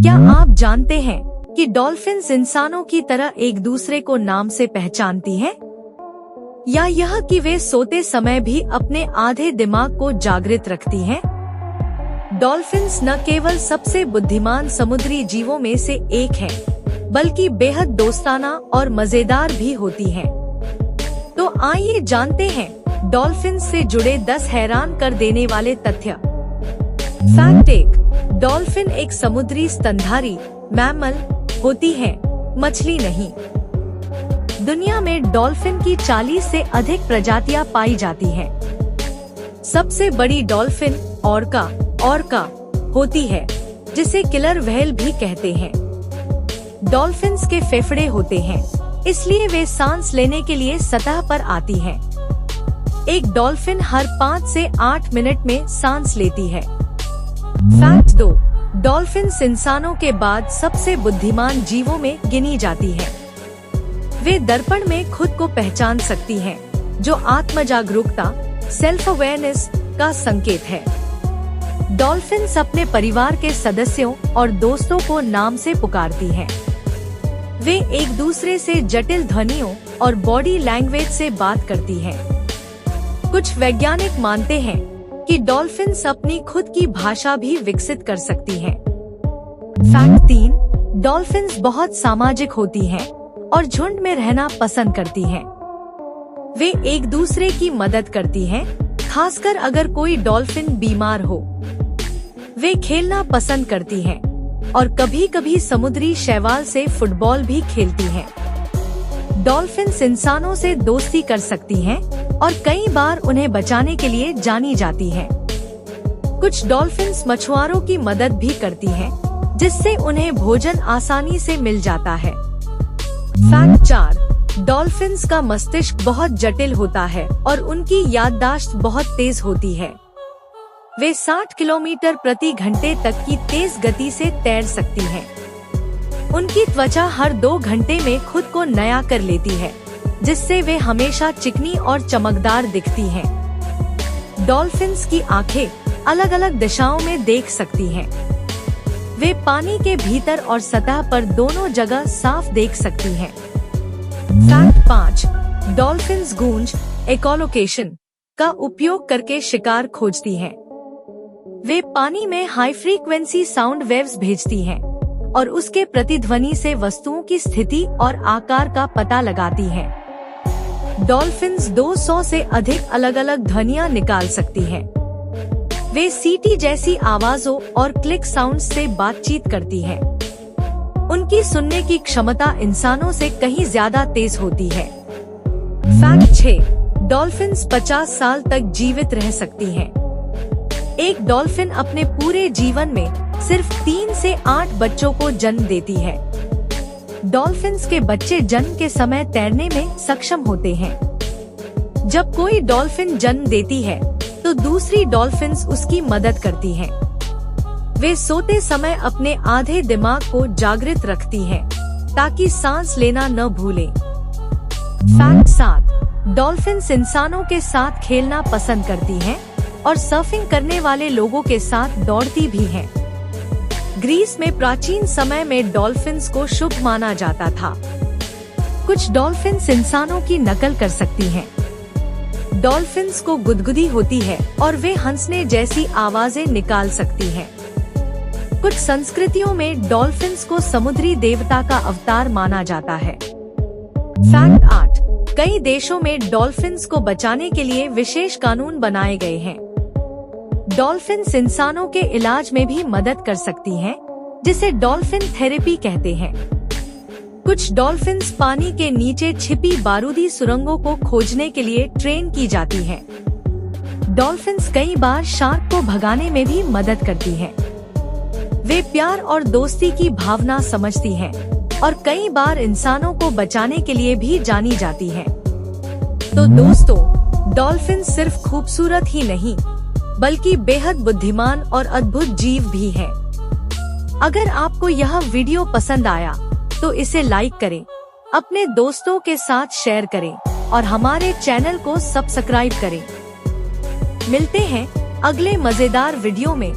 क्या आप जानते हैं कि डॉल्फिन्स इंसानों की तरह एक दूसरे को नाम से पहचानती हैं? या यह कि वे सोते समय भी अपने आधे दिमाग को जागृत रखती हैं? डॉल्फिन्स न केवल सबसे बुद्धिमान समुद्री जीवों में से एक हैं, बल्कि बेहद दोस्ताना और मजेदार भी होती हैं। तो आइए जानते हैं डॉल्फिन्स से जुड़े 10 हैरान कर देने वाले तथ्य। फैक्ट 1। डॉल्फिन एक समुद्री स्तनधारी मैमल होती है, मछली नहीं। दुनिया में डॉल्फिन की 40 से अधिक प्रजातियां पाई जाती हैं। सबसे बड़ी डॉल्फिन ऑर्का होती है, जिसे किलर व्हेल भी कहते हैं। डॉल्फिन्स के फेफड़े होते हैं, इसलिए वे सांस लेने के लिए सतह पर आती हैं। एक डॉल्फिन हर 5 से 8 मिनट में सांस लेती है। फैक्ट 2। डॉल्फिन्स इंसानों के बाद सबसे बुद्धिमान जीवों में गिनी जाती है। वे दर्पण में खुद को पहचान सकती हैं, जो आत्मजागरूकता सेल्फ अवेयरनेस का संकेत है। डॉल्फिन्स अपने परिवार के सदस्यों और दोस्तों को नाम से पुकारती हैं। वे एक दूसरे से जटिल ध्वनियों और बॉडी लैंग्वेज से बात करती हैं। कुछ वैज्ञानिक मानते हैं कि डॉल्फिन्स अपनी खुद की भाषा भी विकसित कर सकती हैं। फैक्ट 3। डॉल्फिन्स बहुत सामाजिक होती हैं और झुंड में रहना पसंद करती हैं। वे एक दूसरे की मदद करती हैं, खासकर अगर कोई डॉल्फिन बीमार हो। वे खेलना पसंद करती हैं और कभी-कभी समुद्री शैवाल से फुटबॉल भी खेलती हैं। डॉल्फिन्स इंसानों से दोस्ती कर सकती हैं और कई बार उन्हें बचाने के लिए जानी जाती हैं। कुछ डॉल्फिन्स मछुआरों की मदद भी करती हैं, जिससे उन्हें भोजन आसानी से मिल जाता है। फैक्ट 4। डॉल्फिन्स का मस्तिष्क बहुत जटिल होता है और उनकी याददाश्त बहुत तेज होती है। वे 60 किलोमीटर प्रति घंटे तक की तेज गति से तैर सकती हैं। उनकी त्वचा हर 2 घंटे में खुद को नया कर लेती है, जिससे वे हमेशा चिकनी और चमकदार दिखती हैं। डॉल्फिन्स की आंखें अलग अलग दिशाओं में देख सकती हैं। वे पानी के भीतर और सतह पर दोनों जगह साफ देख सकती हैं। फैक्ट 5। डॉल्फिन्स गूंज एकोलोकेशन का उपयोग करके शिकार खोजती हैं। वे पानी में हाई फ्रीक्वेंसी साउंड वेव्स भेजती हैं और उसके प्रतिध्वनि से वस्तुओं की स्थिति और आकार का पता लगाती हैं। डॉल्फिन्स 200 से अधिक अलग-अलग ध्वनियां निकाल सकती हैं। वे सीटी जैसी आवाजों और क्लिक साउंड्स से बातचीत करती हैं। उनकी सुनने की क्षमता इंसानों से कहीं ज्यादा तेज होती है। फैक्ट 6। डॉल्फिन्स 50 साल तक जीवित रह सकती हैं। एक डॉल्फिन अपने पूरे जीवन में सिर्फ 3 से 8 बच्चों को जन्म देती है। डॉल्फिन्स के बच्चे जन्म के समय तैरने में सक्षम होते हैं। जब कोई डॉल्फिन जन्म देती है, तो दूसरी डॉल्फिन्स उसकी मदद करती हैं। वे सोते समय अपने आधे दिमाग को जागृत रखती हैं, ताकि सांस लेना न भूलें। फैक्ट 7। डॉल्फिन्स इंसानों के साथ खेलना पसंद करती हैं और सर्फिंग करने वाले लोगों के साथ दौड़ती भी हैं। ग्रीस में प्राचीन समय में डॉल्फिन्स को शुभ माना जाता था। कुछ डॉल्फिन्स इंसानों की नकल कर सकती हैं। डॉल्फिन्स को गुदगुदी होती है और वे हंसने जैसी आवाजें निकाल सकती हैं। कुछ संस्कृतियों में डॉल्फिन्स को समुद्री देवता का अवतार माना जाता है। फैक्ट 8। कई देशों में डॉल्फिन्स को बचाने के लिए विशेष कानून बनाए गए हैं। डॉल्फिन्स इंसानों के इलाज में भी मदद कर सकती हैं, जिसे डॉल्फिन थेरेपी कहते हैं। कुछ डॉल्फिन्स पानी के नीचे छिपी बारूदी सुरंगों को खोजने के लिए ट्रेन की जाती हैं। डॉल्फिन्स कई बार शार्क को भगाने में भी मदद करती हैं। वे प्यार और दोस्ती की भावना समझती हैं और कई बार इंसानों को बचाने के लिए भी जानी जाती हैं। तो दोस्तों, डॉल्फिन सिर्फ खूबसूरत ही नहीं, बल्कि बेहद बुद्धिमान और अद्भुत जीव भी है। अगर आपको यह वीडियो पसंद आया, तो इसे लाइक करें, अपने दोस्तों के साथ शेयर करें और हमारे चैनल को सब्सक्राइब करें। मिलते हैं अगले मजेदार वीडियो में।